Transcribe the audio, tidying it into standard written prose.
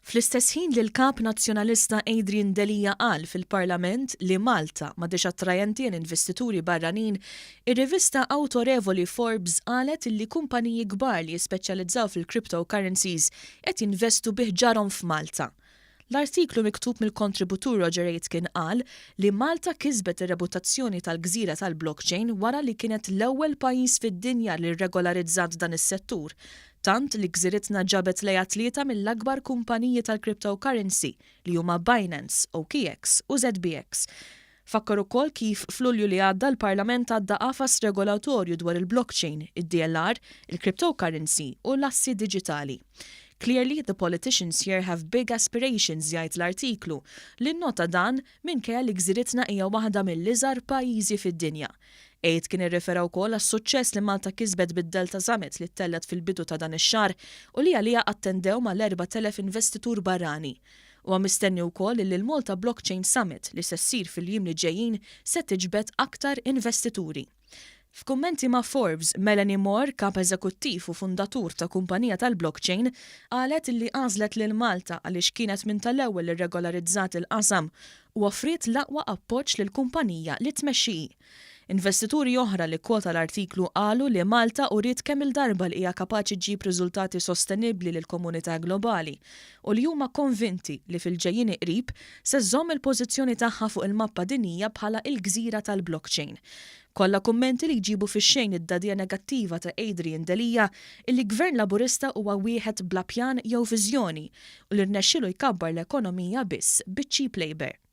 Fl-istess ħin li l-Kap Nazzjonalista Delia qal fil-Parlament li Malta m'għadix attraenti investituri barranin, ir-rivista awtorevoli Forbes qalet li kumpaniji kbar li jispeċjalizzaw fil-Crypto-Currencies qed jinvestu biħġarhom f'Malta. L-artiklu miktub mill-kontributur Roger kien qal li Malta kisbet ir-reputazzjoni tal-Gżira tal-Blockchain wara li kienet l-ewwel pajjiż fid-dinja li rregolarizzat dan is-settur. Tant li gżiritna ġabet lejha tlieta mill-akbar kumpaniji tal-Crypto-Currency li huma Binance, OKX u ZBX. Fakkar ukoll kif f'Lulju li għadda l-Parlament għadda qafas regolatorju dwar il-Blockchain, id-DLR, il-Crypto-Currency u l-assi diġitali. Clearly, the politicians here have big aspirations jgħid l-artiklu li nnota dan minkejja li gżiritna hija waħda mill-iżgħar pajjiżi fid-dinja. Kien irrifera wkoll għas-suċċess li Malta kisbet bid-Delta Summit li ttellet fil-bidu ta' dan ix-xahar u li għalija attendew mal-4,000 investitur barrani. Huwa mistenni wkoll li l-Malta Blockchain Summit li se ssir fil-jiem li ġejjin se tiġbed aktar investituri. F'kummenti ma' Forbes, Melanie Moore, kap eżekuttiv u fundatur ta' kumpanija tal-Blockchain, qalet li għażlet lil Malta għaliex kienet minn tal-ewwel irregolarizzat il-qasam u offriet l-aqwa appoġġ lil kumpanija li tmexxi. Investituri oħra li kwota l-artiklu qalu li Malta uriet kemm il-darba li hija kapaċi ġġib riżultati sostenibbli lil komunità globali u li huma konvinti li fil-ġejjin qrib se żżomm il-pożizzjoni tagħha fuq il-mappa dinjija bħala l-Gżira tal-Blockchain. Kollha kummenti li jġibu fix-xejn id-dadija negattiva ta' Delia illi gvern Laburista huwa wieħed bla pjan jew viżjoni u li rnexxielu jkabbar l-ekonomija biss biċ-cheap labor.